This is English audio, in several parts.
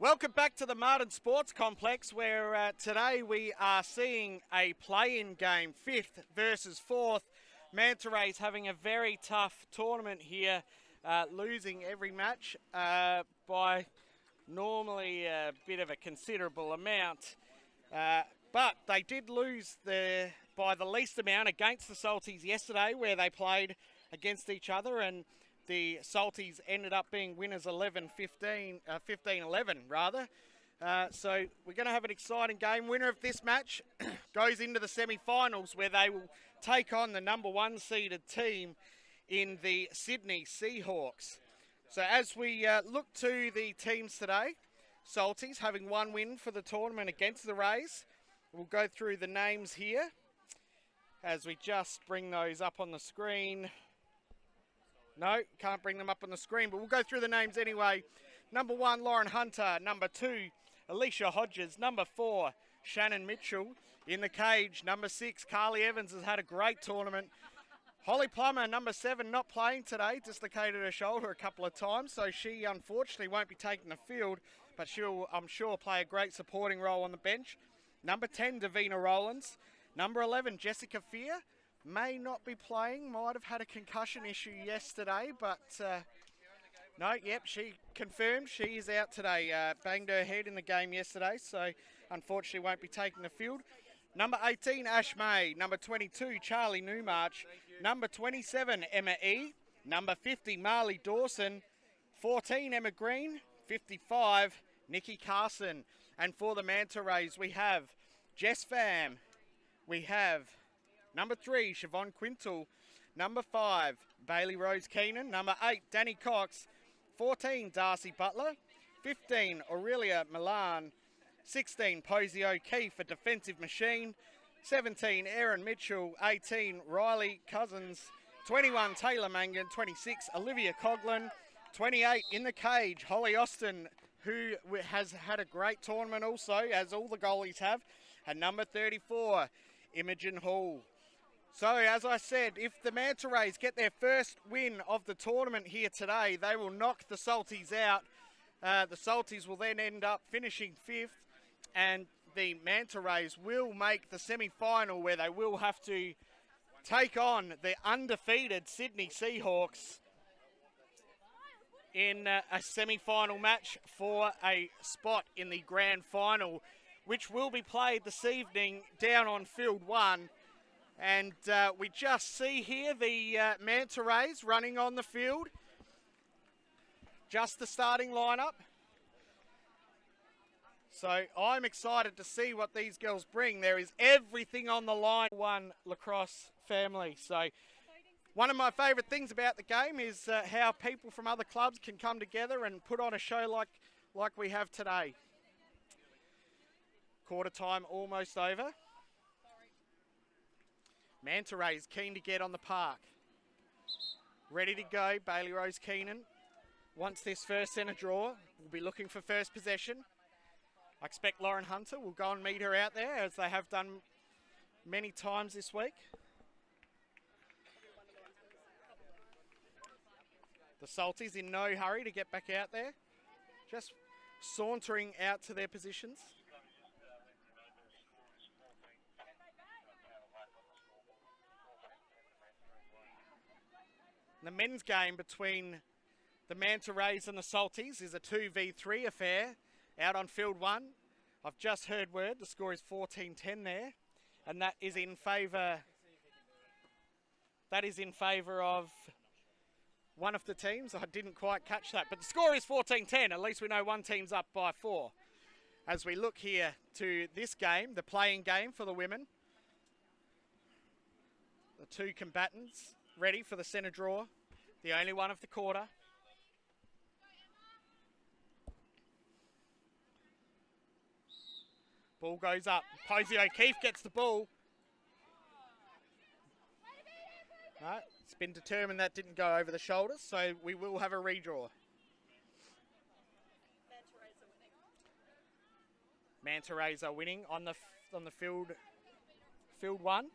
Welcome back to the Marden Sports Complex, where today we are seeing a play-in game, 5th versus 4th. Manta Rays having a very tough tournament here, losing every match by normally a bit of a considerable amount. But they did lose by the least amount against the Salties yesterday, where they played against each other, and the Salties ended up being winners 15-11 rather. So we're going to have an exciting game. Winner of this match goes into the semi-finals, where they will take on the number 1 seeded team in the Sydney Seahawks. So as we look to the teams today, Salties having 1 win for the tournament against the Rays. We'll go through the names here as we just bring those up on the screen. No, can't bring them up on the screen, but we'll go through the names anyway. Number 1, Lauren Hunter. Number 2, Alicia Hodges. Number 4, Shannon Mitchell. In the cage, number 6, Carly Evans has had a great tournament. Holly Plummer, number 7, not playing today, dislocated her shoulder a couple of times, so she unfortunately won't be taking the field, but she'll, I'm sure, play a great supporting role on the bench. Number 10, Davina Rowlands. Number 11, Jessica Fear. May not be playing, might have had a concussion issue yesterday, but no, yep, she confirmed she is out today. Banged her head in the game yesterday, so unfortunately won't be taking the field. Number 18, Ash May. Number 22, Charlie Newmarch. Number 27, Emma E. Number 50, Marley Dawson. 14, Emma Green. 55, Nikki Carson. And for the Manta Rays, we have Jess Pham. We have number 3, Siobhan Quintal. Number 5, Bailey Rose Keenan. Number 8, Danny Cox. 14, Darcy Butler. 15, Aurelia Milan. 16, Posey O'Keefe, a defensive machine. 17, Erin Mitchell. 18, Riley Cousins. 21, Taylor Mangan. 26, Olivia Coughlin. 28, in the cage, Holly Austin, who has had a great tournament also, as all the goalies have. And number 34, Imogen Hall. So, as I said, if the Manta Rays get their first win of the tournament here today, they will knock the Salties out. The Salties will then end up finishing 5th, and the Manta Rays will make the semi-final, where they will have to take on the undefeated Sydney Seahawks in a semi-final match for a spot in the grand final, which will be played this evening down on Field 1. And we just see here the Manta Rays running on the field. Just the starting lineup. So I'm excited to see what these girls bring. There is everything on the line. 1 Lacrosse family. So one of my favourite things about the game is how people from other clubs can come together and put on a show like we have today. Quarter time almost over. Manta Rays keen to get on the park. Ready to go, Bailey Rose Keenan. Wants this first centre draw. We'll be looking for first possession. I expect Lauren Hunter will go and meet her out there, as they have done many times this week. The Salties in no hurry to get back out there. Just sauntering out to their positions. The men's game between the Manta Rays and the Salties is a 2v3 affair out on Field 1. I've just heard word the score is 14-10 there, and that is in favour of one of the teams. I didn't quite catch that, but the score is 14-10. At least we know one team's up by 4. As we look here to this game, the playing game for the women. The 2 combatants ready for the centre draw, the only one of the quarter. Ball goes up. Posey O'Keefe gets the ball. No, it's been determined that didn't go over the shoulders, so we will have a redraw. Manta Rays are winning on the field 1.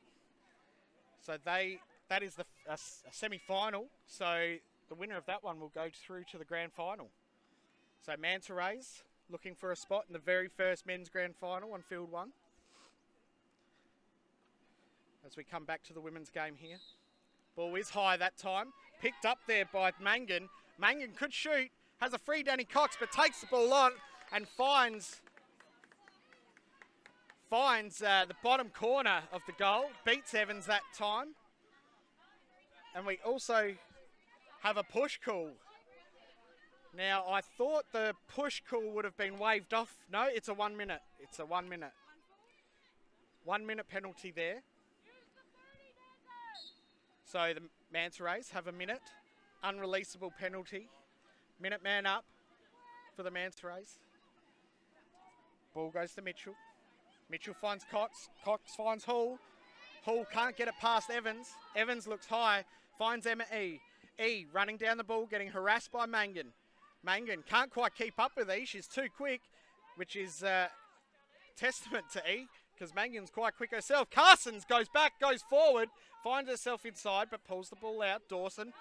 So that is a semi-final, so the winner of that one will go through to the grand final. So Manta Rays looking for a spot in the very first men's grand final on field 1. As we come back to the women's game here. Ball is high that time. Picked up there by Mangan. Mangan could shoot. Has a free Danny Cox, but takes the ball on and finds the bottom corner of the goal. Beats Evans that time. And we also have a push call. Now, I thought the push call would have been waved off. No, it's a 1 minute. It's a 1 minute. 1 minute penalty there. So the Manta Rays have a minute. Unreleasable penalty. Minute man up for the Manta Rays. Ball goes to Mitchell. Mitchell finds Cox. Cox finds Hall. Hall can't get it past Evans. Evans looks high. Finds Emma E. E running down the ball, getting harassed by Mangan. Mangan can't quite keep up with E. She's too quick, which is testament to E, because Mangan's quite quick herself. Carsons goes back, goes forward, finds herself inside, but pulls the ball out. Dawson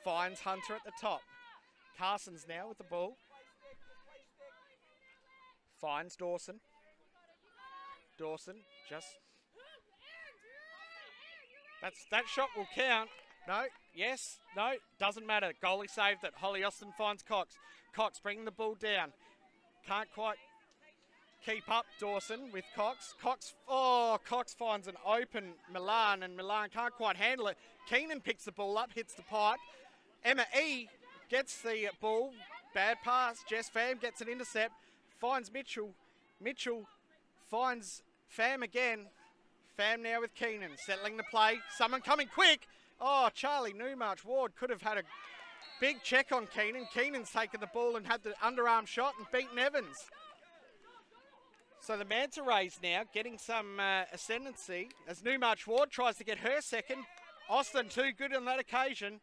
finds Hunter at the top. Carsons now with the ball. Finds Dawson. Dawson just... That shot will count. No, yes, no, doesn't matter. Goalie saved it. Holly Austin finds Cox. Cox bringing the ball down. Can't quite keep up Dawson with Cox. Cox finds an open Milan, and Milan can't quite handle it. Keenan picks the ball up, hits the pipe. Emma E gets the ball. Bad pass. Jess Pham gets an intercept. Finds Mitchell. Mitchell finds Pham again. Pham now with Keenan, settling the play. Someone coming quick. Oh, Charlie Newmarch Ward could have had a big check on Keenan. Keenan's taken the ball and had the underarm shot and beaten Evans. So the Manta Rays now getting some ascendancy as Newmarch Ward tries to get her second. Austin too good on that occasion.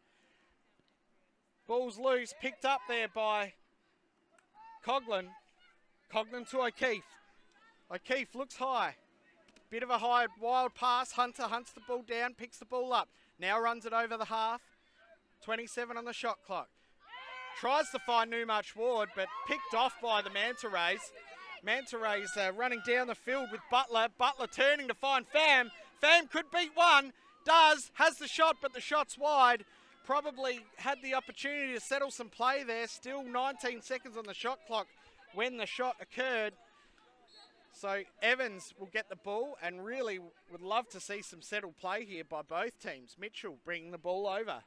Ball's loose, picked up there by Coughlin. Coughlin to O'Keefe. O'Keefe looks high. Bit of a high, wild pass. Hunter hunts the ball down, picks the ball up. Now runs it over the half. 27 on the shot clock. Tries to find Newmarch Ward, but picked off by the Manta Rays. Manta Rays running down the field with Butler. Butler turning to find Pham. Pham could beat one. Does. Has the shot, but the shot's wide. Probably had the opportunity to settle some play there. Still 19 seconds on the shot clock when the shot occurred. So Evans will get the ball and really would love to see some settled play here by both teams. Mitchell bringing the ball over.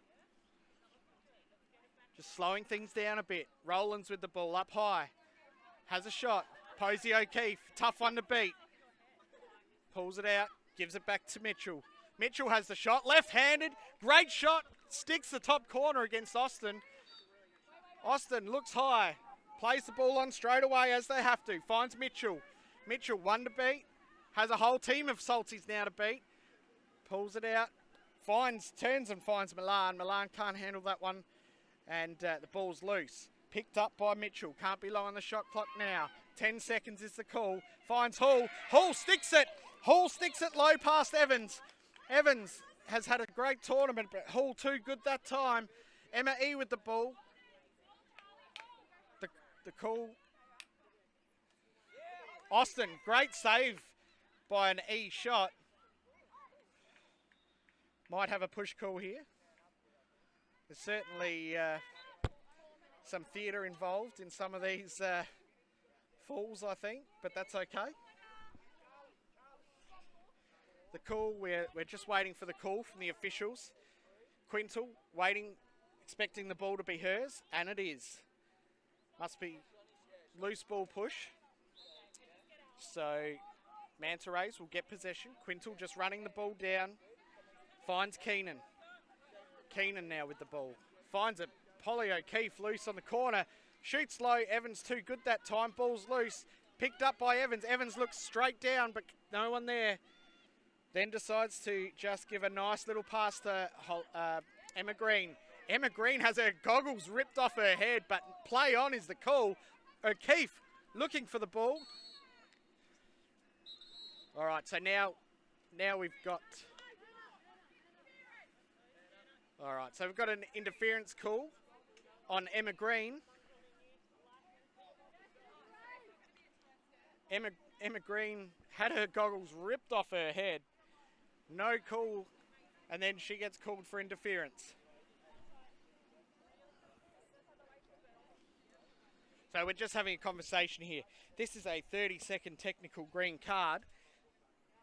Just slowing things down a bit. Rowlands with the ball up high. Has a shot. Posey O'Keefe, tough one to beat. Pulls it out, gives it back to Mitchell. Mitchell has the shot, left-handed, great shot. Sticks the top corner against Austin. Austin looks high. Plays the ball on straight away as they have to. Finds Mitchell. Mitchell, one to beat. Has a whole team of Salties now to beat. Pulls it out. Turns and finds Milan. Milan can't handle that one. And the ball's loose. Picked up by Mitchell. Can't be low on the shot clock now. 10 seconds is the call. Finds Hall. Hall sticks it. Hall sticks it low past Evans. Evans has had a great tournament, but Hall too good that time. Emma E with the ball. The call. Austin, great save by an E shot. Might have a push call here. There's certainly some theatre involved in some of these falls, I think, but that's okay. The call, we're just waiting for the call from the officials. Quintal waiting, expecting the ball to be hers, and it is. Must be loose ball push. So Manta Rays will get possession. Quintal just running the ball down. Finds Keenan. Keenan now with the ball. Finds it. Polly O'Keefe loose on the corner. Shoots low. Evans too good that time. Ball's loose. Picked up by Evans. Evans looks straight down, but no one there. Then decides to just give a nice little pass to Emma Green. Emma Green has her goggles ripped off her head, but play on is the call. O'Keefe looking for the ball. All right, so now we've got... All right, so we've got an interference call on Emma Green. Emma Green had her goggles ripped off her head. No call, and then she gets called for interference. So we're just having a conversation here. This is a 30-second technical green card.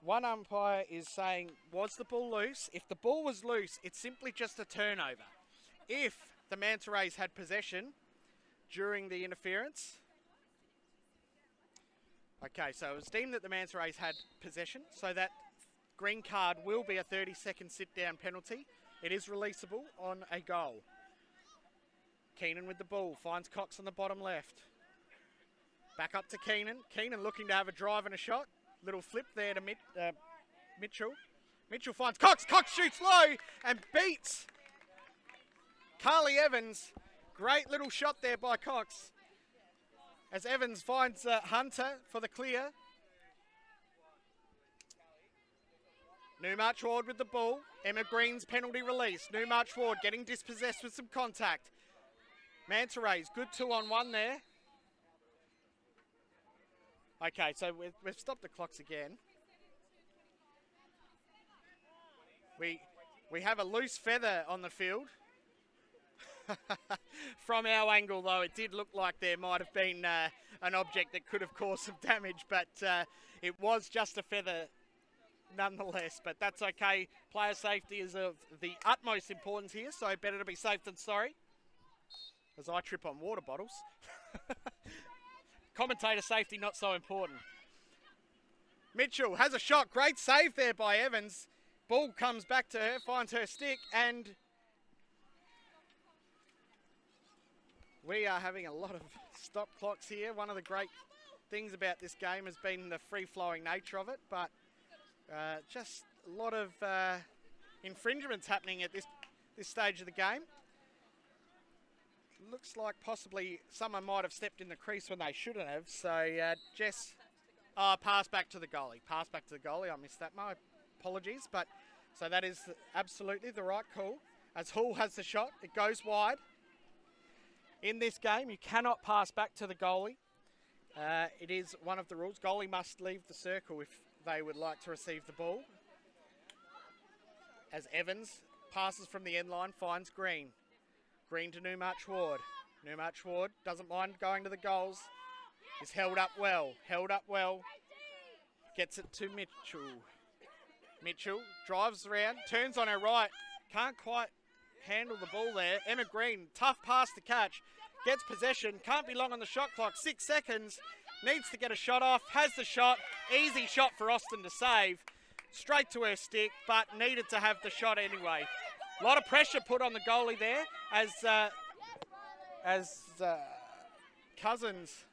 One umpire is saying, was the ball loose? If the ball was loose, it's simply just a turnover. If the Manta Rays had possession during the interference. Okay, so it was deemed that the Manta Rays had possession, so that green card will be a 30-second sit-down penalty. It is releasable on a goal. Keenan with the ball, finds Cox on the bottom left. Back up to Keenan. Keenan looking to have a drive and a shot. Little flip there to Mitchell. Mitchell finds Cox. Cox shoots low and beats Carly Evans. Great little shot there by Cox. As Evans finds Hunter for the clear. Newmarch Ward with the ball. Emma Green's penalty release. Newmarch Ward getting dispossessed with some contact. Manta Rays, good 2-on-1 there. Okay, so we've stopped the clocks again. We have a loose feather on the field. From our angle, though, it did look like there might have been an object that could have caused some damage, but it was just a feather nonetheless. But that's okay. Player safety is of the utmost importance here, so better to be safe than sorry. As I trip on water bottles. Commentator safety not so important. Mitchell has a shot. Great save there by Evans. Ball comes back to her, finds her stick, and we are having a lot of stop clocks here. One of the great things about this game has been the free-flowing nature of it, but just a lot of infringements happening at this stage of the game. Looks like possibly someone might have stepped in the crease when they shouldn't have. So Jess, pass back to the goalie. Pass back to the goalie. I missed that. My apologies. But so that is absolutely the right call. As Hall has the shot, it goes wide. In this game, you cannot pass back to the goalie. It is one of the rules. Goalie must leave the circle if they would like to receive the ball. As Evans passes from the end line, finds Green. Green to Newmarch Ward. Newmarch Ward doesn't mind going to the goals. Is held up well. Held up well. Gets it to Mitchell. Mitchell drives around, turns on her right. Can't quite handle the ball there. Emma Green, tough pass to catch. Gets possession. Can't be long on the shot clock. 6 seconds. Needs to get a shot off. Has the shot. Easy shot for Austin to save. Straight to her stick, but needed to have the shot anyway. A lot of pressure put on the goalie there as Cousins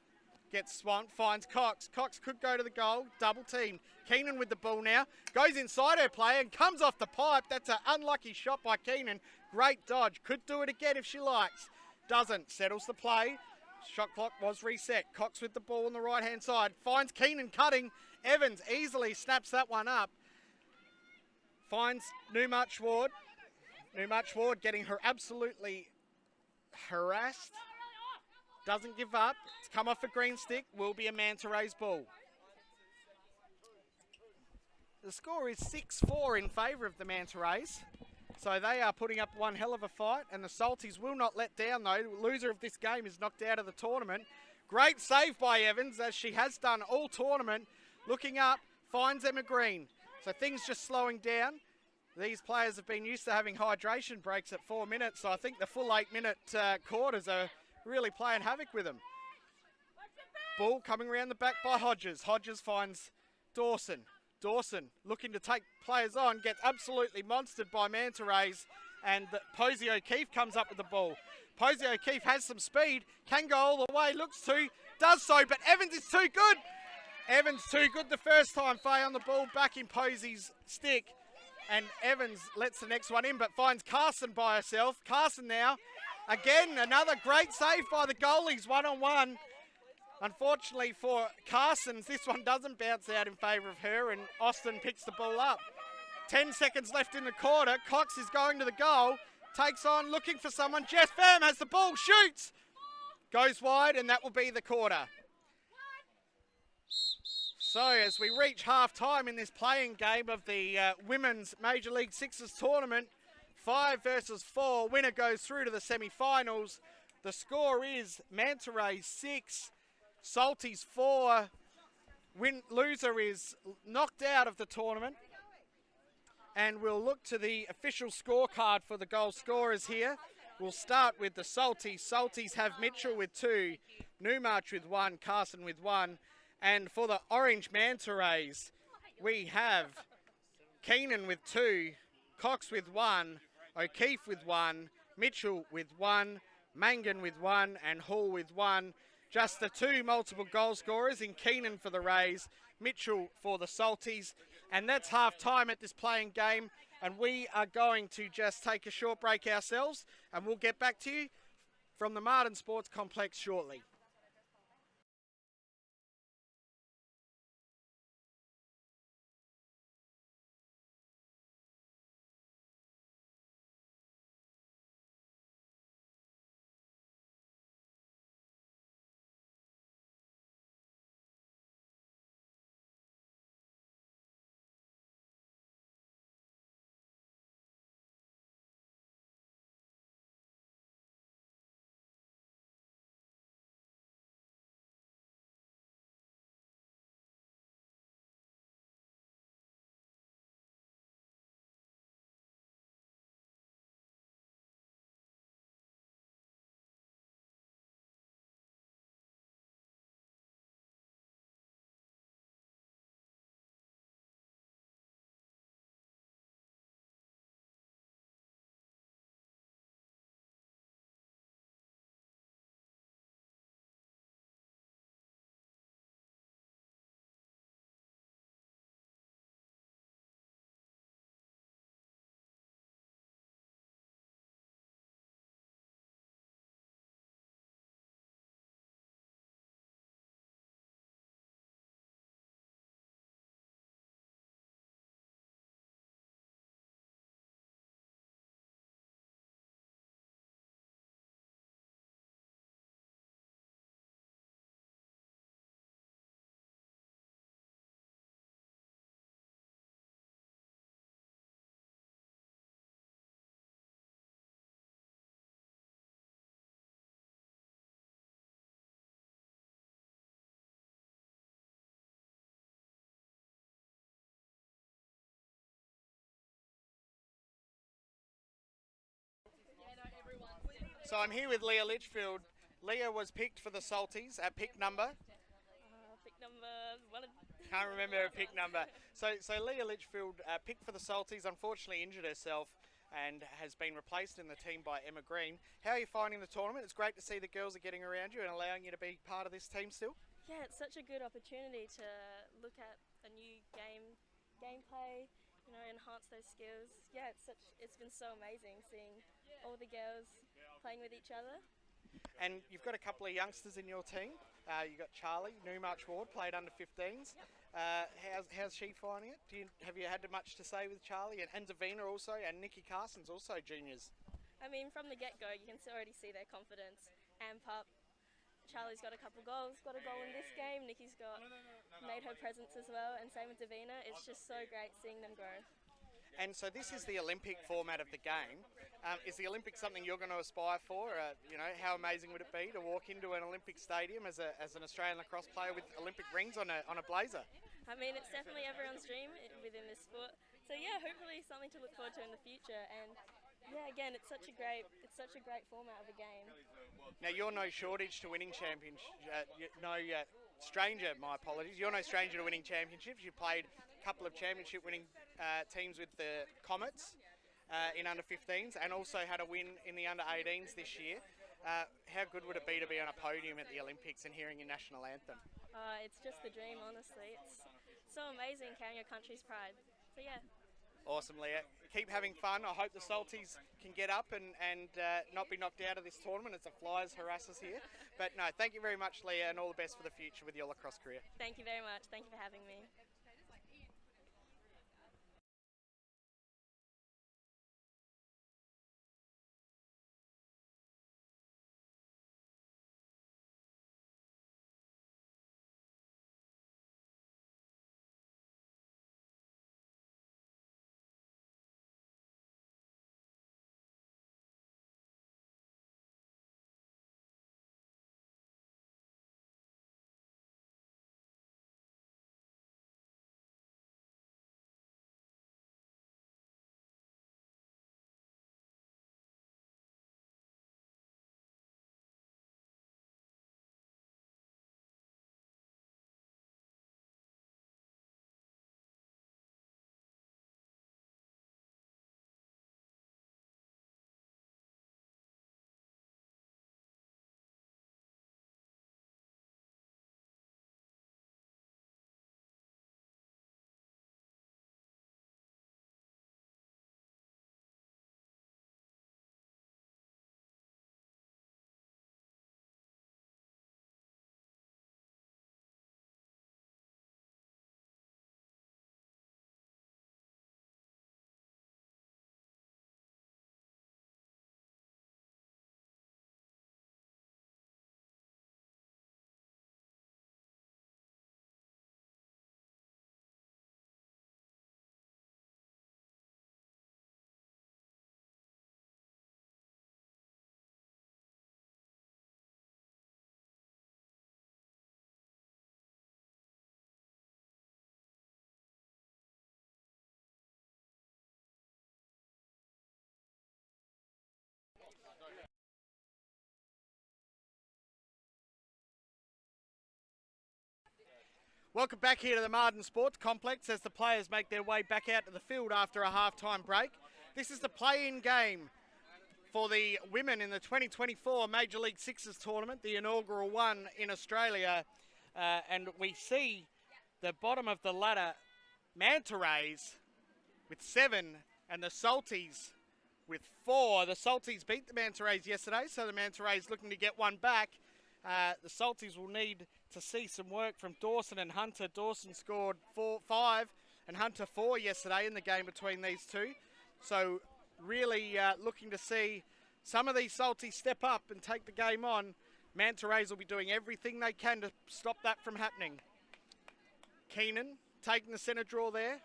gets swamped, finds Cox. Cox could go to the goal, double team. Keenan with the ball now, goes inside her play and comes off the pipe. That's an unlucky shot by Keenan. Great dodge, could do it again if she likes. Doesn't, settles the play. Shot clock was reset. Cox with the ball on the right-hand side, finds Keenan cutting. Evans easily snaps that one up. Finds Newmarch Ward. Newmarch Ward getting her absolutely harassed. Doesn't give up. It's come off a green stick. Will be a Manta Rays ball. The score is 6-4 in favour of the Manta Rays. So they are putting up one hell of a fight. And the Salties will not let down though. The loser of this game is knocked out of the tournament. Great save by Evans as she has done all tournament. Looking up, finds Emma Green. So things just slowing down. These players have been used to having hydration breaks at 4 minutes, so I think the full 8-minute quarters are really playing havoc with them. Ball coming around the back by Hodges. Hodges finds Dawson. Dawson looking to take players on, gets absolutely monstered by Manta Rays, and Posey O'Keefe comes up with the ball. Posey O'Keefe has some speed, can go all the way, looks to, does so, but Evans is too good. Evans too good the first time. Faye on the ball, back in Posey's stick. And Evans lets the next one in, but finds Carson by herself. Carson now, again, another great save by the goalies, 1-on-1. Unfortunately for Carson's, this one doesn't bounce out in favour of her, and Austin picks the ball up. 10 seconds left in the quarter. Cox is going to the goal, takes on, looking for someone. Jess Pham has the ball, shoots! Goes wide, and that will be the quarter. So as we reach half-time in this playing game of the Women's Major League Sixes tournament, 5 versus 4, winner goes through to the semi-finals. The score is Manta 6, Salties 4. Loser is knocked out of the tournament. And we'll look to the official scorecard for the goal scorers here. We'll start with the Salties. Salties have Mitchell with 2, Newmarch with 1, Carson with 1. And for the Orange Manta Rays, we have Keenan with 2, Cox with 1, O'Keefe with 1, Mitchell with 1, Mangan with 1, and Hall with 1. Just the 2 multiple goal scorers in Keenan for the Rays, Mitchell for the Salties. And that's half time at this playing game. And we are going to just take a short break ourselves, and we'll get back to you from the Marden Sports Complex shortly. So I'm here with Leah Litchfield. Leah was picked for the Salties at pick number. Pick number one. Can't remember her pick number. So Leah Litchfield picked for the Salties, unfortunately injured herself and has been replaced in the team by Emma Green. How are you finding the tournament? It's great to see the girls are getting around you and allowing you to be part of this team still. Yeah, it's such a good opportunity to look at a new gameplay, enhance those skills. Yeah, it's been so amazing seeing all the girls playing with each other. And you've got a couple of youngsters in your team. You've got Charlie, Newmarch Ward, played under 15s. How's she finding it? Have you had much to say with Charlie? And Zavina also, and Nikki Carson's also juniors. I mean, from the get-go, you can already see their confidence amp up. Charlie's got a couple goals, got a goal in this game. Nikki's made her presence as well, and same with Zavina. It's just so great seeing them grow. And so this is the Olympic format of the game. Is the Olympics something you're going to aspire for? How amazing would it be to walk into an Olympic stadium as an Australian lacrosse player with Olympic rings on a blazer? I mean, it's definitely everyone's dream within this sport. So yeah, hopefully something to look forward to in the future. And yeah, again, it's such a great format of a game. Now you're no shortage to winning championships. Stranger, my apologies. You're no stranger to winning championships. You played a couple of championship-winning teams with the Comets in under 15s, and also had a win in the under 18s this year. How good would it be to be on a podium at the Olympics and hearing your national anthem? It's just the dream, honestly. It's so amazing carrying your country's pride. So yeah. Awesome, Leah. Keep having fun. I hope the Salties can get up and not be knocked out of this tournament as the Flyers harass us here. But no, thank you very much, Leah, and all the best for the future with your lacrosse career. Thank you very much. Thank you for having me. Welcome back here to the Marden Sports Complex as the players make their way back out to the field after a half-time break. This is the play-in game for the women in the 2024 Major League Sixes tournament, the inaugural one in Australia. And we see the bottom of the ladder, Manta Rays with 7 and the Salties with 4. The Salties beat the Manta Rays yesterday, so the Manta Rays looking to get one back. The Salties will need to see some work from Dawson and Hunter. Dawson scored 5 and Hunter 4 yesterday in the game between these two. So really looking to see some of these Salties step up and take the game on. Manta Rays will be doing everything they can to stop that from happening. Keenan taking the centre draw there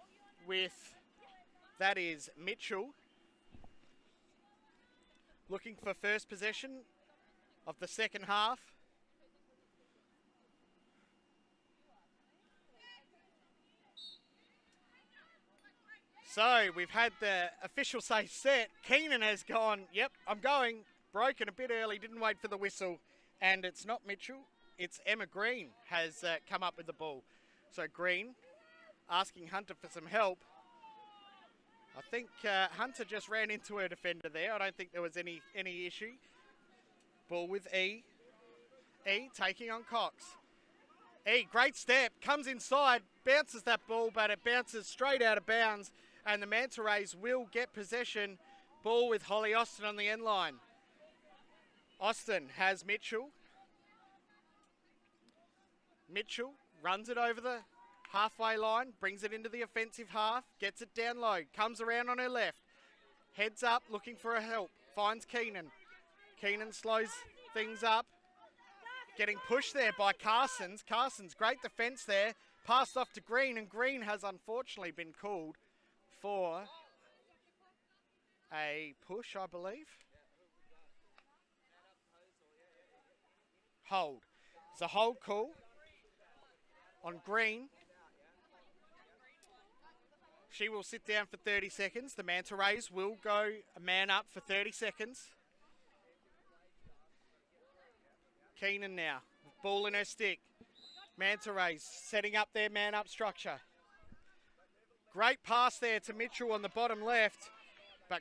with, that is Mitchell. Looking for first possession of the second half. So we've had the official say set. Keenan has gone, yep, I'm going. Broken a bit early, didn't wait for the whistle. And it's not Mitchell, it's Emma Green has come up with the ball. So Green asking Hunter for some help. I think Hunter just ran into her defender there. I don't think there was any issue. Ball with E. E taking on Cox. E, great step, comes inside, bounces that ball, but it bounces straight out of bounds. And the Manta Rays will get possession. Ball with Holly Austin on the end line. Austin has Mitchell. Mitchell runs it over the halfway line, brings it into the offensive half, gets it down low, comes around on her left, heads up looking for a help, finds Keenan. Keenan slows things up, getting pushed there by Carsons. Carsons, great defence there, passed off to Green, and Green has unfortunately been called for a push, I believe. Hold. It's a hold call on Green. She will sit down for 30 seconds. The Manta Rays will go a man up for 30 seconds. Keenan now, ball in her stick. Manta Rays setting up their man-up structure. Great pass there to Mitchell on the bottom left, but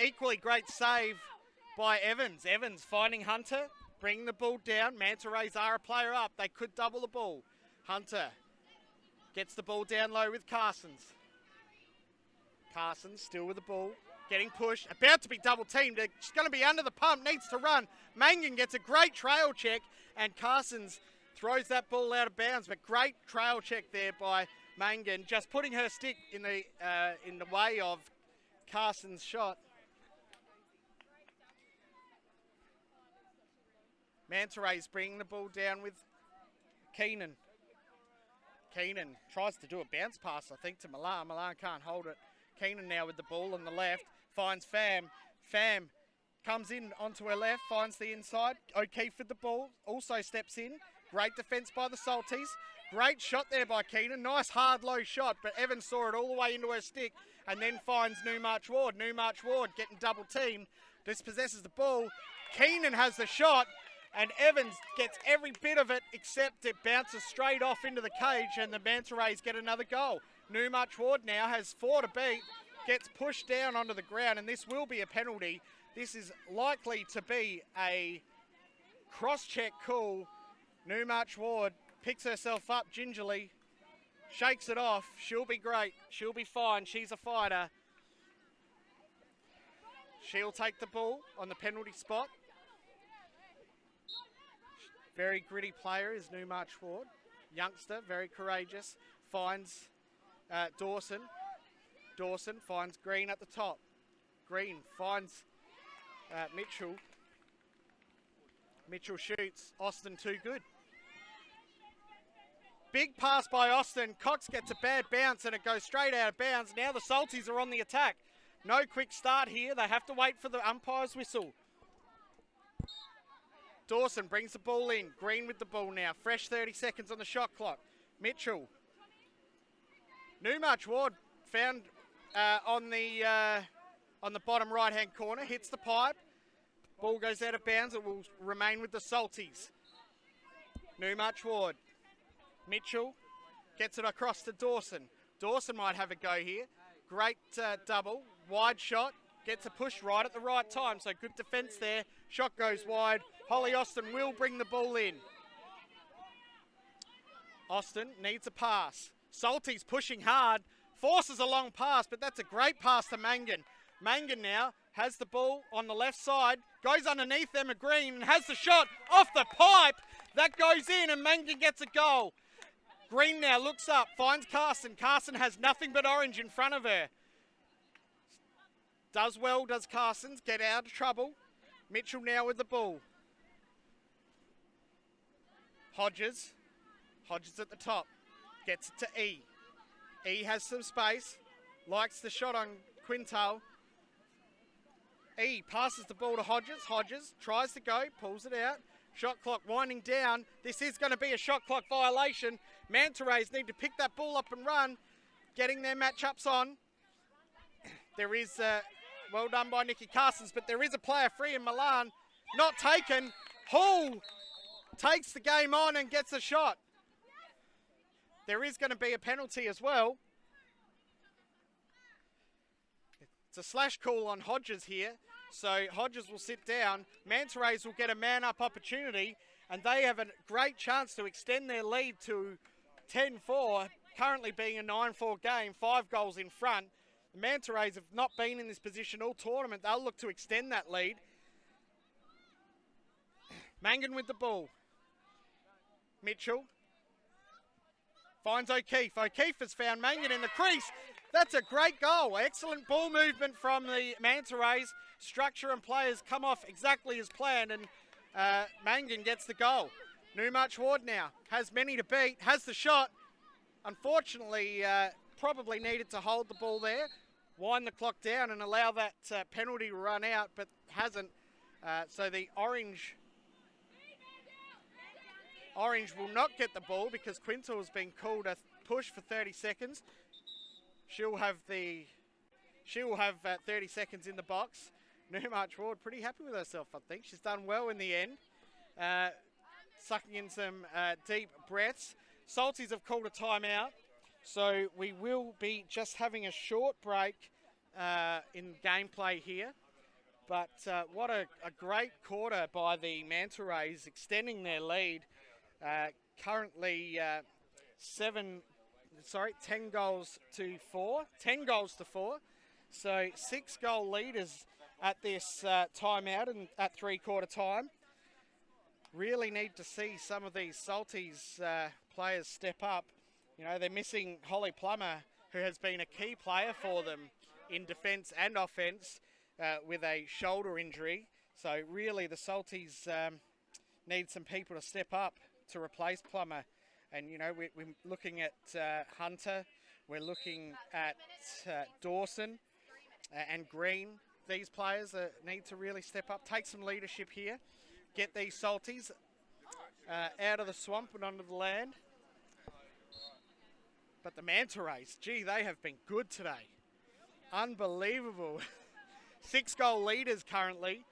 equally great save by Evans. Evans finding Hunter, bringing the ball down. Manta Rays are a player up. They could double the ball. Hunter gets the ball down low with Carsons. Carsons still with the ball, getting pushed, about to be double teamed. She's going to be under the pump, needs to run. Mangan gets a great trail check, and Carsons throws that ball out of bounds, but great trail check there by Mangan, just putting her stick in the way of Carsons' shot. Manta Rays bringing the ball down with Keenan. Keenan tries to do a bounce pass, I think, to Milan. Milan can't hold it. Keenan now with the ball on the left, finds Pham. Pham comes in onto her left, finds the inside. O'Keefe with the ball, also steps in. Great defence by the Salties. Great shot there by Keenan. Nice hard low shot, but Evans saw it all the way into her stick and then finds Newmarch Ward. Newmarch Ward getting double teamed. Dispossesses the ball. Keenan has the shot, and Evans gets every bit of it except it bounces straight off into the cage, and the Manta Rays get another goal. Newmarch Ward now has 4 to beat, gets pushed down onto the ground, and this will be a penalty. This is likely to be a cross-check call. Newmarch Ward picks herself up gingerly, shakes it off. She'll be great. She'll be fine. She's a fighter. She'll take the ball on the penalty spot. Very gritty player is Newmarch Ward. Youngster, very courageous. Finds Dawson. Dawson finds Green at the top. Green finds Mitchell. Mitchell shoots. Austin too good. Big pass by Austin. Cox gets a bad bounce and it goes straight out of bounds. Now the Salties are on the attack. No quick start here. They have to wait for the umpire's whistle. Dawson brings the ball in. Green with the ball now. Fresh 30 seconds on the shot clock. Mitchell. Newmarch Ward found on the bottom right-hand corner. Hits the pipe. Ball goes out of bounds. It will remain with the Salties. Newmarch Ward. Mitchell Gets it across to Dawson. Dawson might have a go here. Great double. Wide shot. Gets a push right at the right time. So good defence there. Shot goes wide. Holly Austin will bring the ball in. Austin needs a pass. Salties pushing hard. Forces a long pass, but that's a great pass to Mangan. Mangan now has the ball on the left side. Goes underneath Emma Green and has the shot off the pipe. That goes in and Mangan gets a goal. Green now looks up, finds Carson. Carson has nothing but orange in front of her. Does well, does Carson's. Get out of trouble. Mitchell now with the ball. Hodges. Hodges at the top. Gets it to E. E has some space. Likes the shot on Quintal. E passes the ball to Hodges. Hodges tries to go, pulls it out. Shot clock winding down. This is going to be a shot clock violation. Manta Rays need to pick that ball up and run. Getting their matchups on. There is, well done by Nikki Carsons, but there is a player free in Milan. Not taken. Hall takes the game on and gets a shot. There is going to be a penalty as well. It's a slash call on Hodges here. So Hodges will sit down. Manta Rays will get a man-up opportunity, and they have a great chance to extend their lead to 10-4, currently being a 9-4 game, 5 goals in front. The Manta Rays have not been in this position all tournament. They'll look to extend that lead. Mangan with the ball. Mitchell finds O'Keefe. O'Keefe has found Mangan in the crease. That's a great goal. Excellent ball movement from the Manta Rays. Structure and players come off exactly as planned, and Mangan gets the goal. Newmarch Ward now has many to beat, has the shot. Unfortunately, probably needed to hold the ball there, wind the clock down and allow that penalty to run out, but hasn't. So the Orange will not get the ball because Quintal has been called a push for 30 seconds. She'll have 30 seconds in the box. Newmarch Ward pretty happy with herself, I think. She's done well in the end. Sucking in some deep breaths. Salties have called a timeout. So we will be just having a short break in gameplay here. But what a great quarter by the Manta Rays, extending their lead. Currently 10 goals to 4. 10 goals to 4. So 6 goal leaders at this timeout and at three-quarter time. Really need to see some of these Salties players step up. You know, they're missing Holly Plummer, who has been a key player for them in defence and offence with a shoulder injury. So really the Salties need some people to step up to replace Plummer. And, you know, we're looking at Hunter. We're looking at Dawson and Green. These players need to really step up, take some leadership here, get these Salties out of the swamp and onto the land. But the Manta Rays, gee, they have been good today. Unbelievable. 6 goal leaders currently,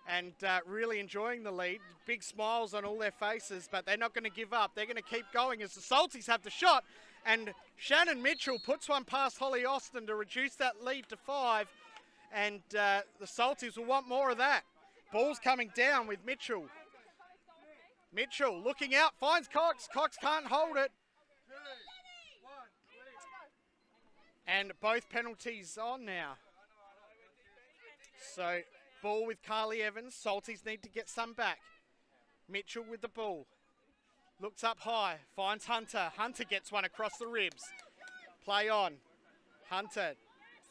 and really enjoying the lead. Big smiles on all their faces, but they're not going to give up. They're going to keep going as the Salties have the shot, and Shannon Mitchell puts one past Holly Austin to reduce that lead to 5, and the Salties will want more of that. Ball's coming down with Mitchell. Mitchell looking out, finds Cox. Cox can't hold it. And both penalties on now. So, ball with Carly Evans. Salties need to get some back. Mitchell with the ball. Looks up high. Finds Hunter. Hunter gets one across the ribs. Play on. Hunter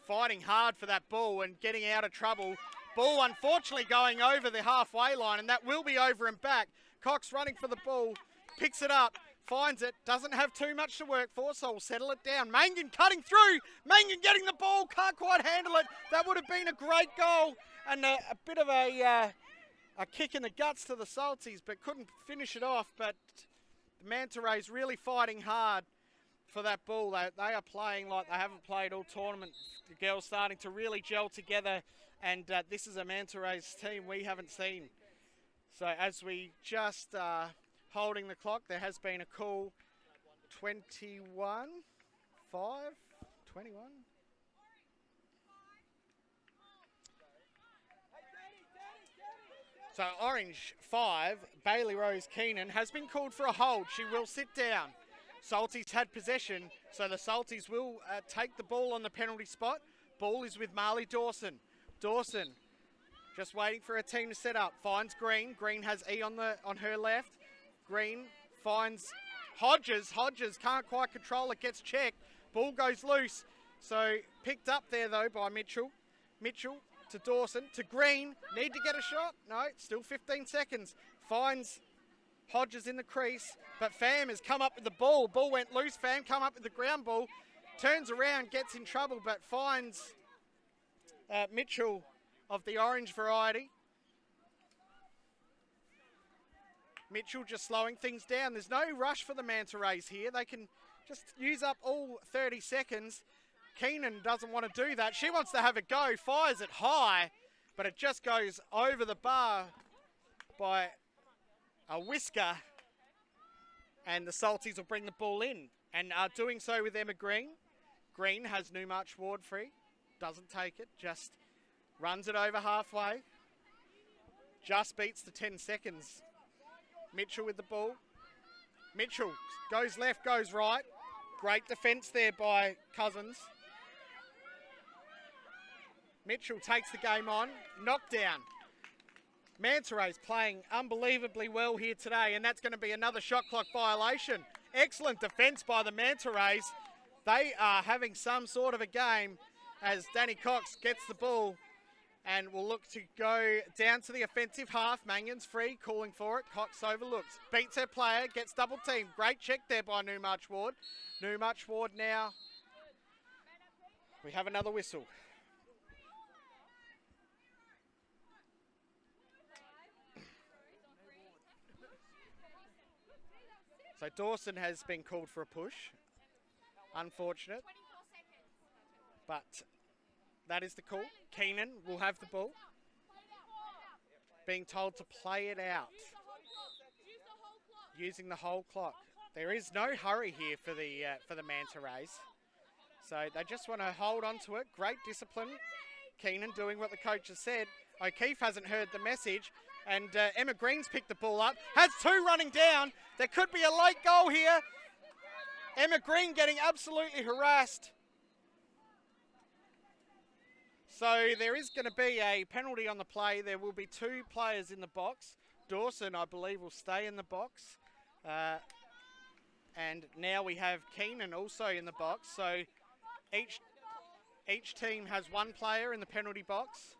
fighting hard for that ball and getting out of trouble. Ball unfortunately going over the halfway line, and that will be over and back. Cox running for the ball. Picks it up. Finds it. Doesn't have too much to work for, so we'll settle it down. Mangan cutting through. Mangan getting the ball. Can't quite handle it. That would have been a great goal. And a bit of a kick in the guts to the Salties, but couldn't finish it off. But the Manta Rays really fighting hard for that ball. They are playing like they haven't played all tournament. The girls starting to really gel together. And this is a Manta Rays team we haven't seen. So as we just holding the clock, there has been a call 21, 5, 21. So Orange 5, Bailey Rose Keenan has been called for a hold. She will sit down. Salties had possession, so the Salties will take the ball on the penalty spot. Ball is with Marley Dawson. Dawson just waiting for her team to set up. Finds Green. Green has E on her left. Green finds Hodges. Hodges can't quite control it. Gets checked. Ball goes loose. So picked up there though by Mitchell. Mitchell to Dawson, to Green, need to get a shot. No, still 15 seconds. Finds Hodges in the crease, but Pham has come up with the ball. Ball went loose, Pham come up with the ground ball, turns around, gets in trouble, but finds Mitchell of the orange variety. Mitchell just slowing things down. There's no rush for the Manta Rays here. They can just use up all 30 seconds. Keenan doesn't want to do that. She wants to have a go, fires it high, but it just goes over the bar by a whisker, and the Salties will bring the ball in, and are doing so with Emma Green. Green has Newmarch Ward free, doesn't take it, just runs it over halfway, just beats the 10 seconds. Mitchell with the ball. Mitchell goes left, goes right. Great defence there by Cousins. Mitchell takes the game on. Knockdown. Manta Rays playing unbelievably well here today, and that's going to be another shot clock violation. Excellent defence by the Manta Rays. They are having some sort of a game as Danny Cox gets the ball and will look to go down to the offensive half. Mannion's free, calling for it. Cox overlooks. Beats her player, gets double teamed. Great check there by Newmarch Ward. Newmarch Ward now. We have another whistle. So Dawson has been called for a push. Unfortunate. But that is the call. Keenan will have the ball. Being told to play it out. Using the whole clock. There is no hurry here for the Manta Rays. So they just want to hold on to it. Great discipline. Keenan doing what the coach has said. O'Keefe hasn't heard the message. And Emma Green's picked the ball up. Has two running down. There could be a late goal here. Emma Green getting absolutely harassed. So there is going to be a penalty on the play. There will be two players in the box. Dawson, I believe, will stay in the box. And now we have Keenan also in the box. So each team has one player in the penalty box.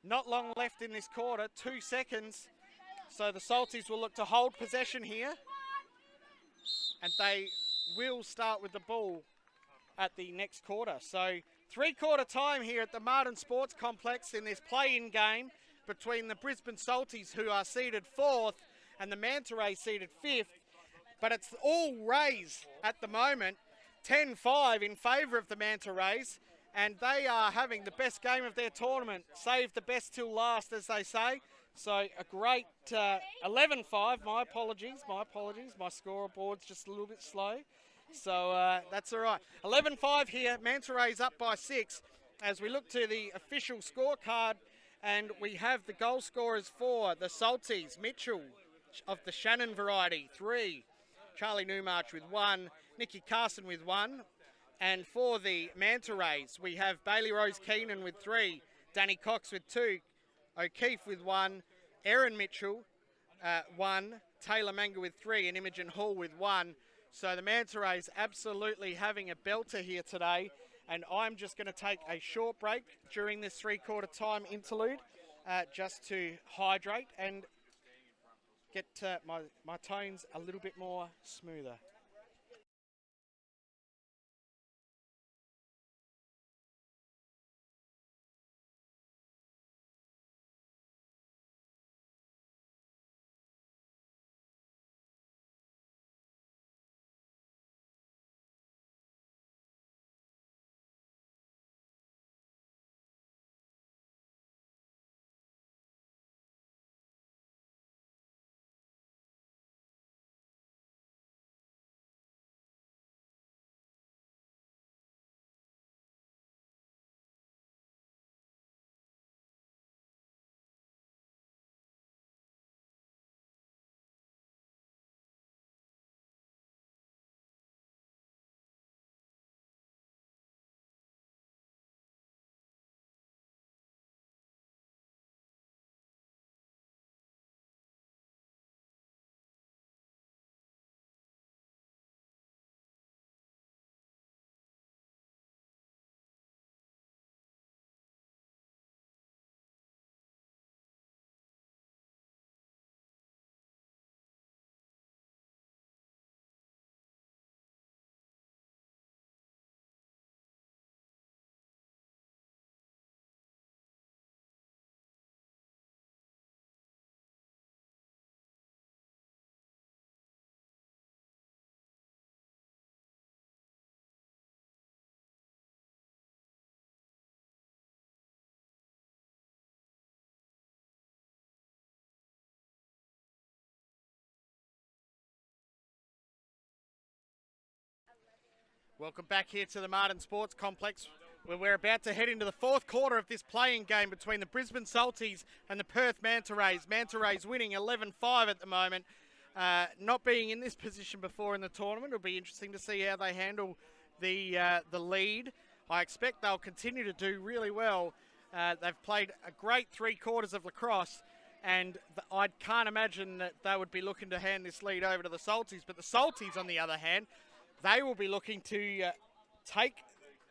Not long left in this quarter, 2 seconds. So the Salties will look to hold possession here. And they will start with the ball at the next quarter. So 3-quarter time here at the Marden Sports Complex in this play-in game between the Brisbane Salties, who are seeded 4th, and the Manta Rays seeded 5th. But it's all Rays at the moment, 10-5 in favour of the Manta Rays. And they are having the best game of their tournament. Save the best till last, as they say. So a great 11-5. My apologies. My scoreboard's just a little bit slow. So that's all right. 11-5 here. Manta Rays up by 6. As we look to the official scorecard, and we have the goal scorers for the Salties. Mitchell of the Shannon variety, 3. Charlie Newmarch with 1. Nikki Carson with 1. And for the Manta Rays, we have Bailey Rose Keenan with 3, Danny Cox with 2, O'Keefe with 1, Erin Mitchell 1, Taylor Manga with 3, and Imogen Hall with 1. So the Manta Rays absolutely having a belter here today. And I'm just going to take a short break during this 3-quarter time interlude just to hydrate and get my tones a little bit more smoother. Welcome back here to the Marden Sports Complex, where we're about to head into the fourth quarter of this playing game between the Brisbane Salties and the Perth Manta Rays. Manta Rays winning 11-5 at the moment. Not being in this position before in the tournament, it'll be interesting to see how they handle the lead. I expect they'll continue to do really well. They've played a great 3 quarters of lacrosse, and I can't imagine that they would be looking to hand this lead over to the Salties. But the Salties, on the other hand, they will be looking to take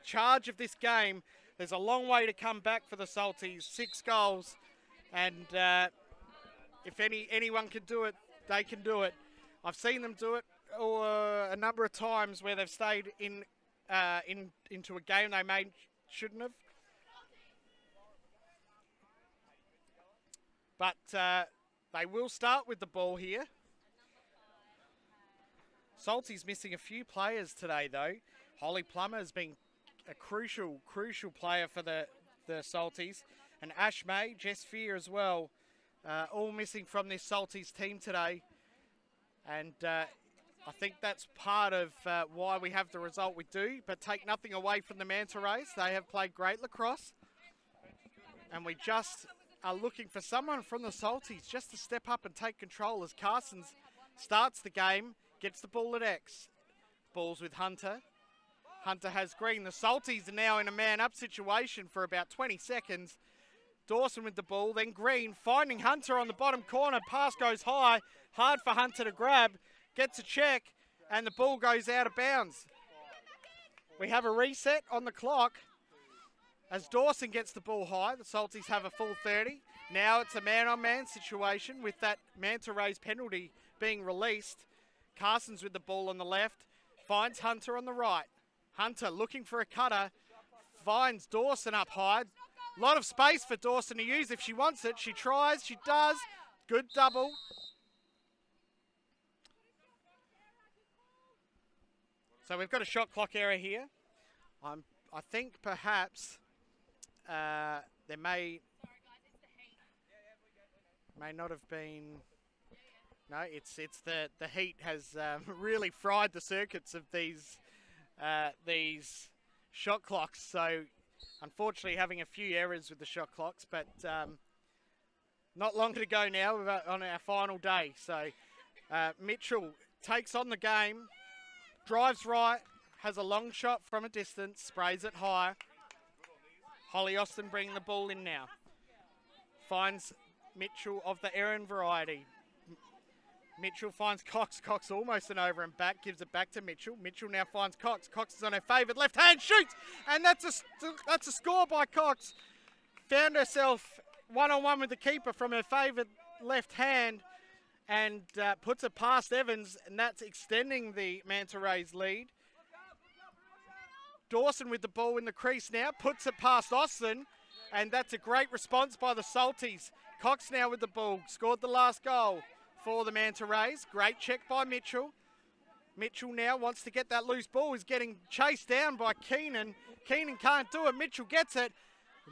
charge of this game. There's a long way to come back for the Salties, 6 goals, and if anyone can do it, they can do it. I've seen them do it a number of times where they've stayed into a game they shouldn't have. But they will start with the ball here. Salty's missing a few players today, though. Holly Plummer has been a crucial player for the Salties. And Ash May, Jess Fear as well, all missing from this Salties team today. And I think that's part of why we have the result we do. But take nothing away from the Manta Rays. They have played great lacrosse. And we just are looking for someone from the Salties just to step up and take control as Carsons starts the game. Gets the ball at X. Ball's with Hunter. Hunter has Green. The Salties are now in a man-up situation for about 20 seconds. Dawson with the ball, then Green finding Hunter on the bottom corner. Pass goes high. Hard for Hunter to grab. Gets a check, and the ball goes out of bounds. We have a reset on the clock as Dawson gets the ball high. The Salties have a full 30. Now it's a man-on-man situation with that Manta Rays penalty being released. Carsons with the ball on the left, finds Hunter on the right. Hunter looking for a cutter, finds Dawson up high. A lot of space for Dawson to use if she wants it. She tries, she does. Good double. So we've got a shot clock error here. I think perhaps there may not have been... No, it's the heat has really fried the circuits of these shot clocks. So, unfortunately, having a few errors with the shot clocks, but not long to go now on our final day. So, Mitchell takes on the game, drives right, has a long shot from a distance, sprays it high. Holly Austin bringing the ball in now. Finds Mitchell of the Erin variety. Mitchell finds Cox. Cox almost an over and back. Gives it back to Mitchell. Mitchell now finds Cox. Cox is on her favoured left hand. Shoots! And that's a score by Cox. Found herself one-on-one with the keeper from her favoured left hand and puts it past Evans. And that's extending the Manta Rays lead. Dawson with the ball in the crease now. Puts it past Austin. And that's a great response by the Salties. Cox now with the ball. Scored the last goal for the Manta Rays. Great check by Mitchell. Mitchell now wants to get that loose ball. He's getting chased down by Keenan. Keenan can't do it. Mitchell gets it.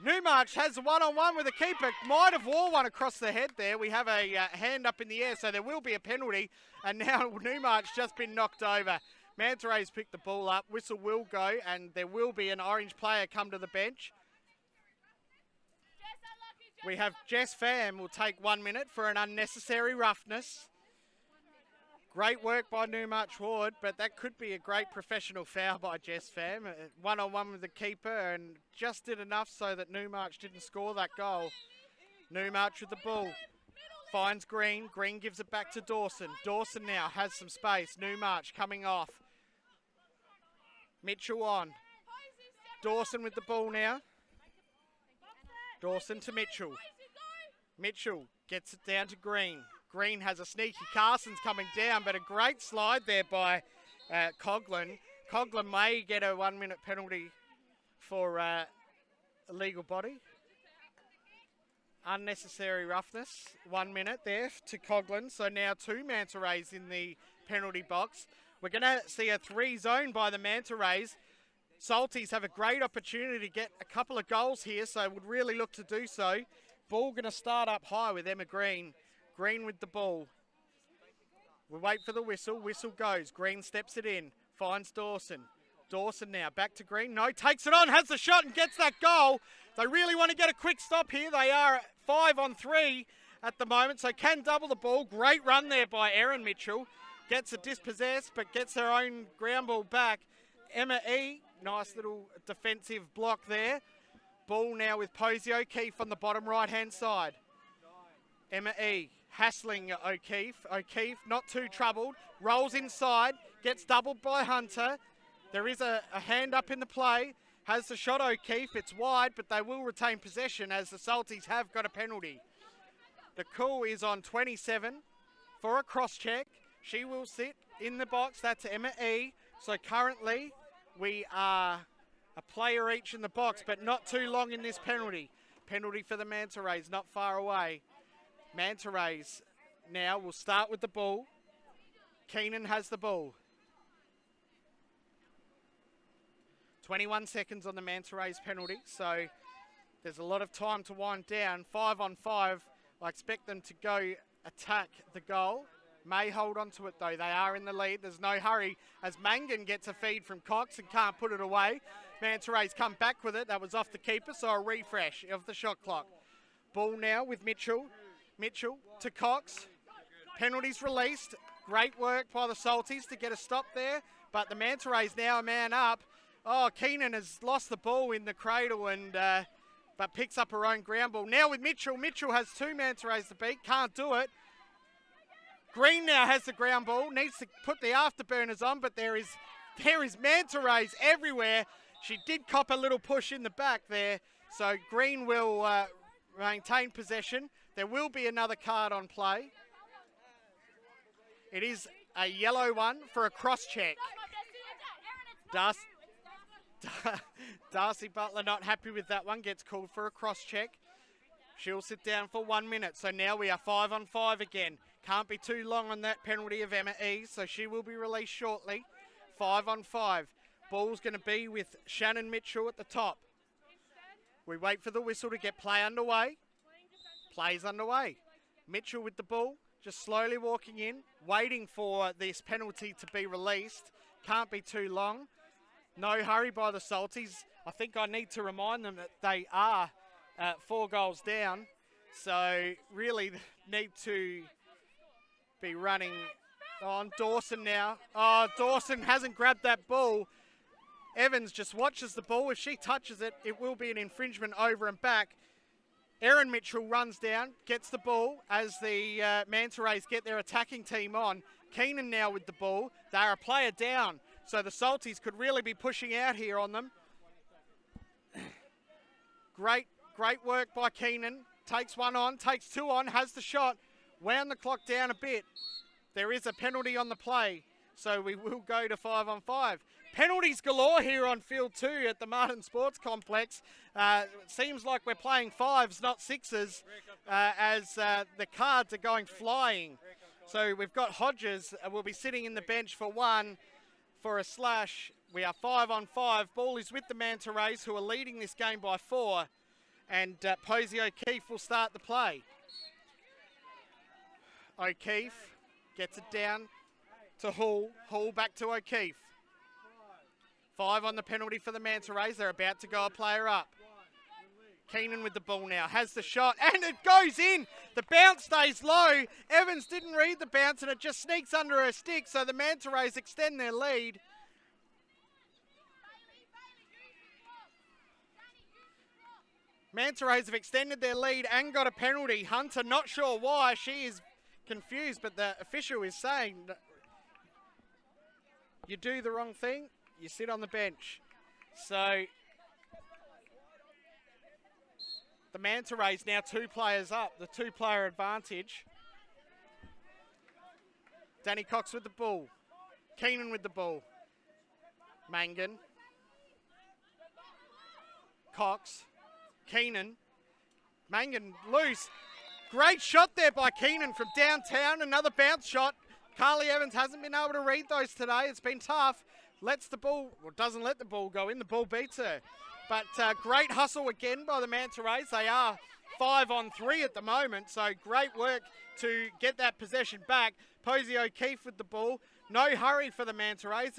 Newmarch has a one-on-one with the keeper. Might have wore one across the head there. We have a hand up in the air, so there will be a penalty. And now Newmarch just been knocked over. Manta Rays pick the ball up. Whistle will go, and there will be an orange player come to the bench. We have Jess Pham will take 1 minute for an unnecessary roughness. Great work by Newmarch Ward, but that could be a great professional foul by Jess Pham. One-on-one with the keeper and just did enough so that Newmarch didn't score that goal. Newmarch with the ball. Finds Green. Green gives it back to Dawson. Dawson now has some space. Newmarch coming off. Mitchell on. Dawson with the ball now. Dawson to Mitchell. Mitchell gets it down to Green. Green has a sneaky Carson's coming down, but a great slide there by Coughlin. Coughlin may get a 1 minute penalty for illegal body. Unnecessary roughness. 1 minute there to Coughlin. So now 2 Manta Rays in the penalty box. We're going to see a 3 zone by the Manta Rays. Salties have a great opportunity to get a couple of goals here, so would really look to do so. Ball going to start up high with Emma Green. Green with the ball. We'll wait for the whistle. Whistle goes. Green steps it in. Finds Dawson. Dawson now, back to Green. No, takes it on, has the shot and gets that goal. They really want to get a quick stop here. They are 5 on 3 at the moment, so can double the ball. Great run there by Erin Mitchell. Gets a dispossessed, but gets her own ground ball back. Emma E, nice little defensive block there. Ball now with Posey O'Keefe on the bottom right-hand side. Emma E hassling O'Keefe. O'Keefe not too troubled. Rolls inside, gets doubled by Hunter. There is a hand up in the play. Has the shot O'Keefe. It's wide, but they will retain possession as the Salties have got a penalty. The call is on 27 for a cross-check. She will sit in the box. That's Emma E. So currently we are a player each in the box, but not too long in this penalty. Penalty for the Manta Rays, not far away. Manta Rays now will start with the ball. Keenan has the ball. 21 seconds on the Manta Rays penalty, so there's a lot of time to wind down. 5 on 5. I expect them to go attack the goal. May hold on to it though. They are in the lead. There's no hurry as Mangan gets a feed from Cox and can't put it away. Manta Rays come back with it. That was off the keeper, so a refresh of the shot clock. Ball now with Mitchell. Mitchell to Cox. Penalties released. Great work by the Salties to get a stop there, but the Manta Rays now a man up. Oh, Keenan has lost the ball in the cradle and but picks up her own ground ball. Now with Mitchell. Mitchell has 2 Manta Rays to beat. Can't do it. Green now has the ground ball. Needs to put the afterburners on, but there is Manta Rays everywhere. She did cop a little push in the back there. So Green will maintain possession. There will be another card on play. It is a yellow one for a cross-check. Darcy Butler not happy with that one. Gets called for a cross-check. She'll sit down for 1 minute. So now we are 5 on 5 again. Can't be too long on that penalty of Emma E, so she will be released shortly. 5 on 5. Ball's going to be with Shannon Mitchell at the top. We wait for the whistle to get play underway. Play's underway. Mitchell with the ball, just slowly walking in, waiting for this penalty to be released. Can't be too long. No hurry by the Salties. I think I need to remind them that they are 4 goals down. So really need to be running on Dawson now. Oh, Dawson hasn't grabbed that ball. Evans just watches the ball. If she touches it, it will be an infringement over and back. Erin Mitchell runs down, gets the ball as the Manta Rays get their attacking team on. Keenan now with the ball. They're a player down, so the Salties could really be pushing out here on them. Great work by Keenan. Takes 1 on, takes 2 on, has the shot. Wound the clock down a bit. There is a penalty on the play, so we will go to 5 on 5. Penalties galore here on field 2 at the Marden Sports Complex. It seems like we're playing 5s, not 6s, as the cards are going flying. So we've got Hodges will be sitting in the bench for 1 for a slash. We are 5 on 5. Ball is with the Manta Rays, who are leading this game by 4. And Posey O'Keefe will start the play. O'Keefe gets it down to Hull. Hull back to O'Keefe. 5 on the penalty for the Manta Rays. They're about to go a player up. Keenan with the ball now. Has the shot and it goes in. The bounce stays low. Evans didn't read the bounce and it just sneaks under her stick. So the Manta Rays extend their lead. Manta Rays have extended their lead and got a penalty. Hunter not sure why. She is confused, but the official is saying that you do the wrong thing, you sit on the bench. So the Manta Rays now 2 players up, the 2-player advantage. Danny Cox with the ball. Keenan with the ball. Mangan. Cox. Keenan. Mangan loose. Great shot there by Keenan from downtown. Another bounce shot. Carly Evans hasn't been able to read those today. It's been tough. Lets the ball, or doesn't let the ball go in. The ball beats her. But great hustle again by the Manta Rays. They are 5 on 3 at the moment. So great work to get that possession back. Posey O'Keefe with the ball. No hurry for the Manta Rays.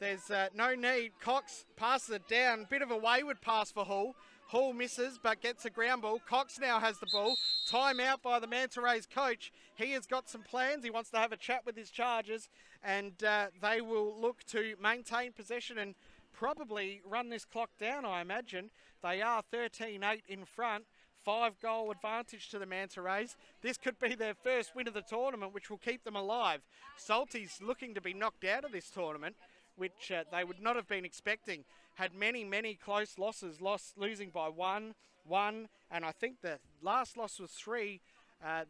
There's no need. Cox passes it down. Bit of a wayward pass for Hall. Hall misses but gets a ground ball. Cox now has the ball. Time out by the Manta Rays coach. He has got some plans. He wants to have a chat with his Chargers, and they will look to maintain possession and probably run this clock down, I imagine. They are 13-8 in front. 5-goal advantage to the Manta Rays. This could be their first win of the tournament, which will keep them alive. Salties looking to be knocked out of this tournament, which they would not have been expecting. Had many close losses, losing by one, and I think the last loss was 3.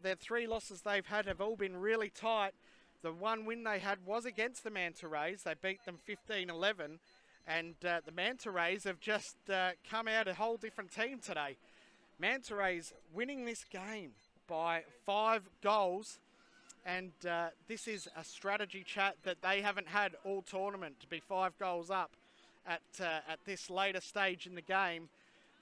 Their 3 losses they've had have all been really tight. The one win they had was against the Manta Rays. They beat them 15-11, and the Manta Rays have just come out a whole different team today. Manta Rays winning this game by 5 goals, and this is a strategy chat that they haven't had all tournament, to be 5 goals up at this later stage in the game.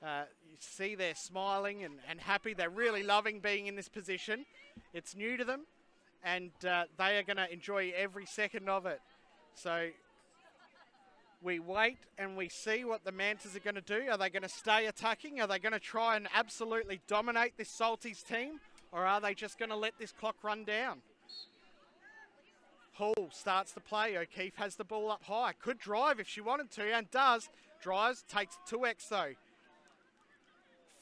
You see they're smiling and happy. They're really loving being in this position. It's new to them, and they are going to enjoy every second of it. So we wait and we see what the Mantas are going to do. Are they going to stay attacking? Are they going to try and absolutely dominate this Salties team? Or are they just going to let this clock run down? Hall starts the play. O'Keefe has the ball up high. Could drive if she wanted to, and does. Drives, takes 2x though.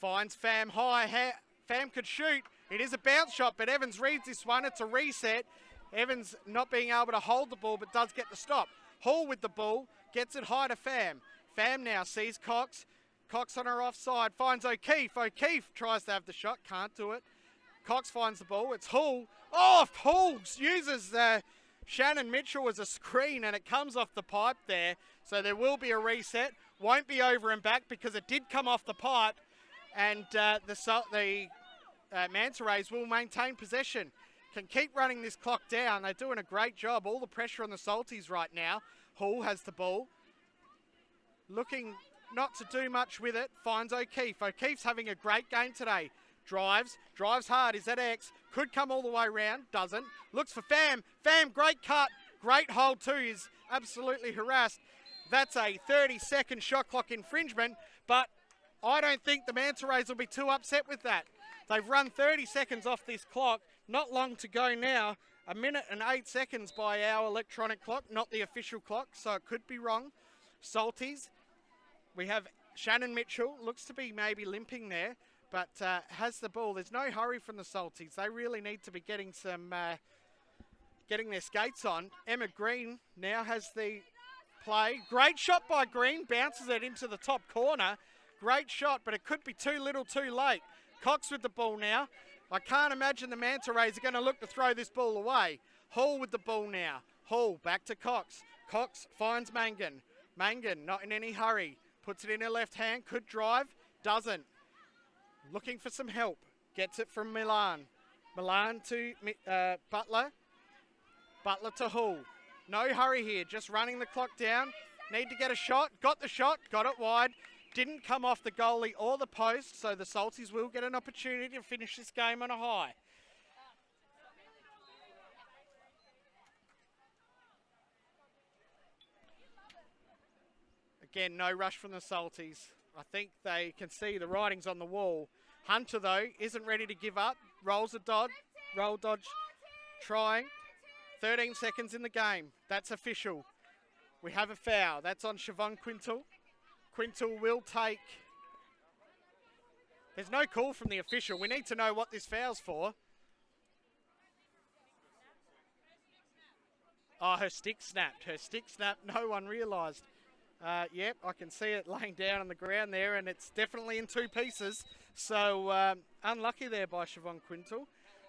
Finds Pham high. Pham could shoot. It is a bounce shot, but Evans reads this one. It's a reset. Evans not being able to hold the ball, but does get the stop. Hall with the ball. Gets it high to Pham. Pham now sees Cox. Cox on her offside. Finds O'Keefe. O'Keefe tries to have the shot. Can't do it. Cox finds the ball. It's Hall. Oh, Hall uses Shannon Mitchell as a screen, and it comes off the pipe there. So there will be a reset. Won't be over and back because it did come off the pipe. And the Manta Rays will maintain possession. Can keep running this clock down. They're doing a great job. All the pressure on the Salties right now. Hall has the ball. Looking not to do much with it. Finds O'Keefe. O'Keefe's having a great game today. Drives hard. Is that X? Could come all the way around. Doesn't. Looks for Pham. Pham, great cut. Great hold too. Is absolutely harassed. That's a 30-second shot clock infringement, but I don't think the Manta Rays will be too upset with that. They've run 30 seconds off this clock. Not long to go now. 1 minute and 8 seconds by our electronic clock, not the official clock, so it could be wrong. Salties, we have Shannon Mitchell, looks to be maybe limping there, but has the ball. There's no hurry from the Salties. They really need to be getting their skates on. Emma Green now has the play. Great shot by Green, bounces it into the top corner. Great shot, but it could be too little too late. Cox with the ball now. I can't imagine the Manta Rays are going to look to throw this ball away. Hall with the ball now. Hall back to Cox. Cox finds Mangan. Mangan not in any hurry. Puts it in her left hand. Could drive. Doesn't. Looking for some help. Gets it from Milan. Milan to Butler. Butler to Hall. No hurry here. Just running the clock down. Need to get a shot. Got the shot. Got it wide. Didn't come off the goalie or the post, so the Salties will get an opportunity to finish this game on a high. Again, no rush from the Salties. I think they can see the writings on the wall. Hunter, though, isn't ready to give up. Rolls a dodge. Roll dodge. Trying. 13 seconds in the game. That's official. We have a foul. That's on Siobhan Quintal. Quintal will take... There's no call from the official. We need to know what this foul's for. Oh, her stick snapped. Her stick snapped. No one realised. Yep, I can see it laying down on the ground there, and it's definitely in 2 pieces. So unlucky there by Siobhan Quintal.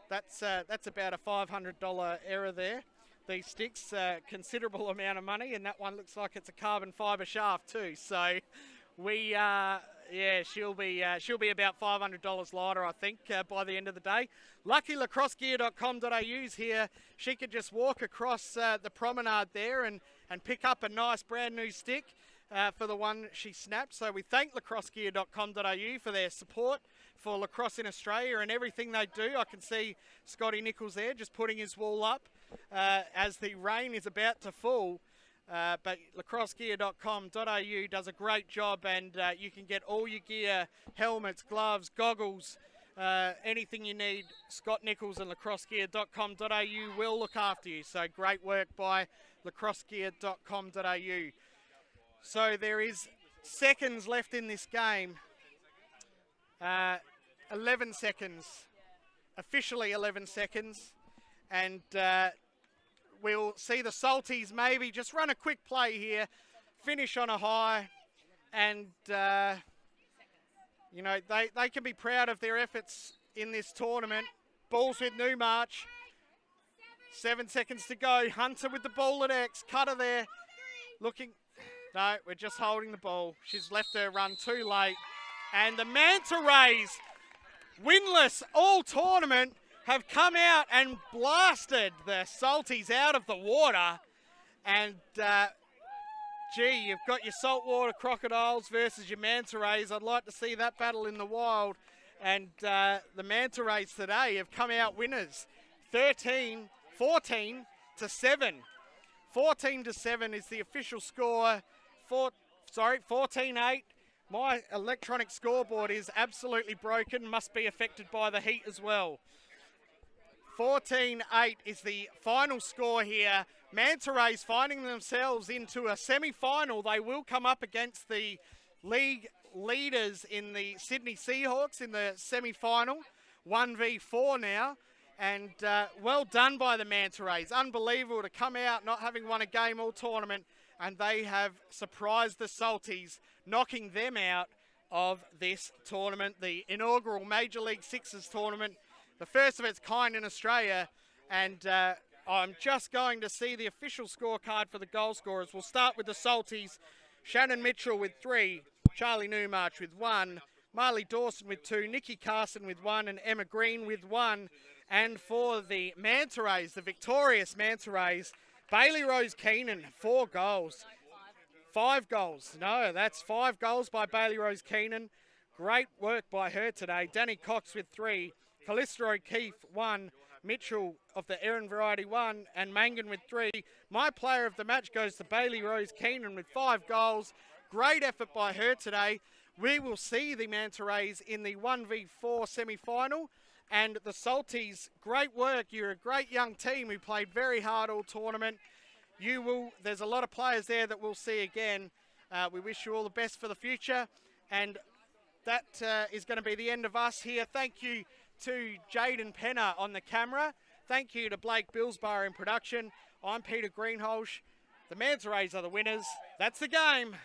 That's about a $500 error there. These sticks, considerable amount of money, and that one looks like it's a carbon fibre shaft too. So she'll be about $500 lighter, I think, by the end of the day. Lucky lacrossegear.com.au's here. She could just walk across the promenade there and pick up a nice brand new stick for the one she snapped. So we thank lacrossegear.com.au for their support for lacrosse in Australia and everything they do. I can see Scotty Nichols there just putting his wall up as the rain is about to fall. but lacrossegear.com.au does a great job, and you can get all your gear, helmets, gloves, goggles, anything you need. Scott Nichols and lacrossegear.com.au will look after you. So great work by lacrossegear.com.au. So there is seconds left in this game. 11 seconds. Officially 11 seconds. And we'll see the Salties maybe just run a quick play here, finish on a high, and you know, they can be proud of their efforts in this tournament. Balls with Newmarch. 7 seconds to go. Hunter with the ball at X. Cutter there. Looking. No, we're just holding the ball. She's left her run too late. And the Manta Rays, winless all tournament, have come out and blasted the Salties out of the water. And, gee, you've got your saltwater crocodiles versus your Manta Rays. I'd like to see that battle in the wild. And the Manta Rays today have come out winners. 14 to 7. 14 to 7 is the official score. 14-8. My electronic scoreboard is absolutely broken. Must be affected by the heat as well. 14-8 is the final score here. Manta Rays finding themselves into a semi-final. They will come up against the league leaders in the Sydney Seahawks in the semi-final. 1v4 now. And well done by the Manta Rays. Unbelievable to come out not having won a game all tournament. And they have surprised the Salties, knocking them out of this tournament, the inaugural Major League Sixes tournament, the first of its kind in Australia. And I'm just going to see the official scorecard for the goal scorers. We'll start with the Salties. Shannon Mitchell with 3, Charlie Newmarch with 1, Marley Dawson with 2, Nikki Carson with 1, and Emma Green with 1. And for the Manta Rays, the victorious Manta Rays, Bailey Rose Keenan, 4 goals. 5 goals. No, that's 5 goals by Bailey Rose Keenan. Great work by her today. Danny Cox with 3, Callista O'Keefe 1, Mitchell of the Erin variety 1, and Mangan with 3. My player of the match goes to Bailey Rose Keenan with 5 goals. Great effort by her today. We will see the Manta Rays in the 1v4 semi-final. And the Salties, great work. You're a great young team who played very hard all tournament. There's a lot of players there that we'll see again. We wish you all the best for the future. And that is going to be the end of us here. Thank you to Jaden Penner on the camera. Thank you to Blake Billsbar in production. I'm Peter Greenholsch. The Manta Rays are the winners. That's the game.